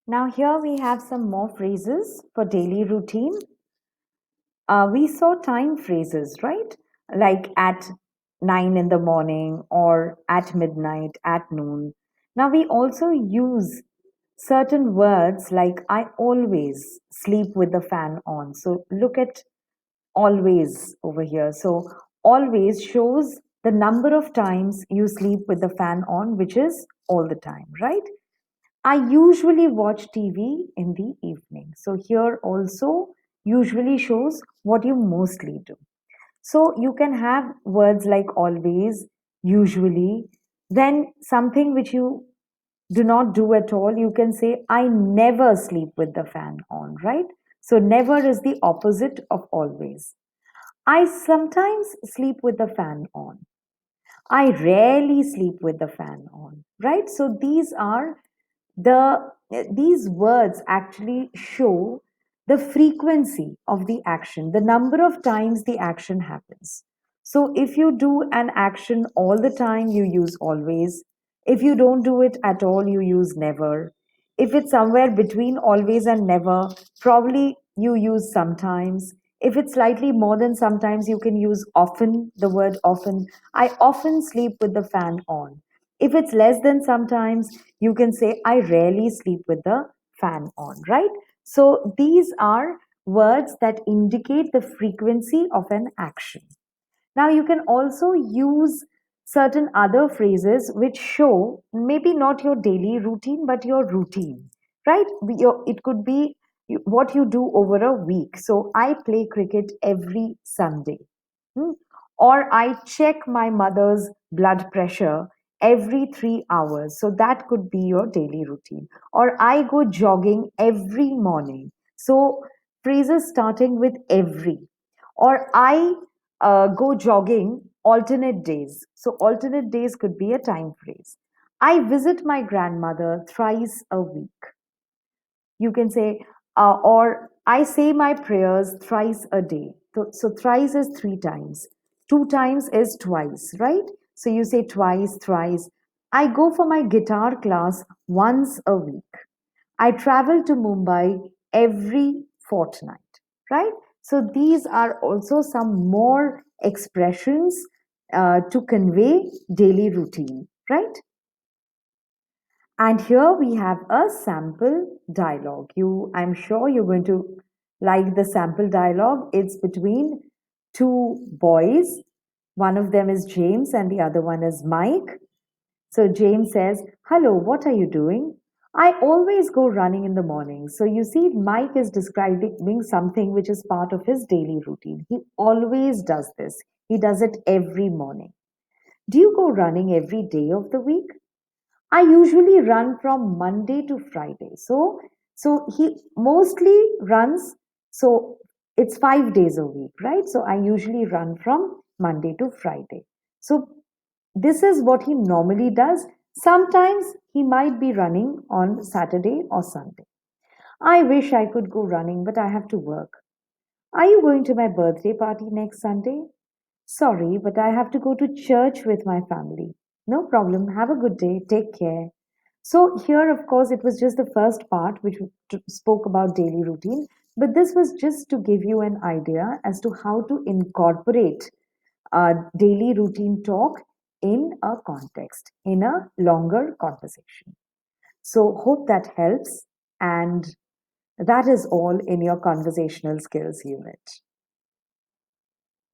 Now here we have some more phrases for daily routine. We saw time phrases, right? Like at 9 in the morning or at midnight, at noon. Now we also use certain words like I always sleep with the fan on. So look at always over here. So always shows the number of times you sleep with the fan on, which is all the time, right? I usually watch TV in the evening. So here also usually shows what you mostly do. So you can have words like always, usually, then something which you do not do at all. You can say, I never sleep with the fan on, right? So never is the opposite of always. I sometimes sleep with the fan on. I rarely sleep with the fan on, right? So these words actually show the frequency of the action, the number of times the action happens. So if you do an action all the time, you use always. If you don't do it at all, you use never. If it's somewhere between always and never, probably you use sometimes. If it's slightly more than sometimes, you can use often, the word often. I often sleep with the fan on. If it's less than sometimes, you can say, I rarely sleep with the fan on, right? So these are words that indicate the frequency of an action. Now, you can also use certain other phrases which show maybe not your daily routine, but your routine, right? It could be what you do over a week. So, I play cricket every Sunday. Hmm? Or I check my mother's blood pressure every 3 hours. So, that could be your daily routine. Or I go jogging every morning. So, phrases starting with every. Or I go jogging alternate days. So, alternate days could be a time phrase. I visit my grandmother thrice a week. You can say, or I say my prayers thrice a day. So thrice is 3 times. 2 times is twice, right? So you say twice, thrice. I go for my guitar class once a week. I travel to Mumbai every fortnight, right? So these are also some more expressions to convey daily routine, right? And here we have a sample dialogue. I'm sure you're going to like the sample dialogue. It's between two boys. One of them is James and the other one is Mike. So James says, Hello, what are you doing? I always go running in the morning. So you see, Mike is describing something which is part of his daily routine. He always does this, he does it every morning. Do you go running every day of the week? I usually run from Monday to Friday. So he mostly runs, so it's 5 days a week, right? So I usually run from Monday to Friday. So this is what he normally does. Sometimes he might be running on Saturday or Sunday. I wish I could go running, but I have to work. Are you going to my birthday party next Sunday? Sorry, but I have to go to church with my family. No problem. Have a good day. Take care. So, here, of course, it was just the first part which spoke about daily routine, but this was just to give you an idea as to how to incorporate daily routine talk in a context, in a longer conversation. So, hope that helps. And that is all in your conversational skills unit.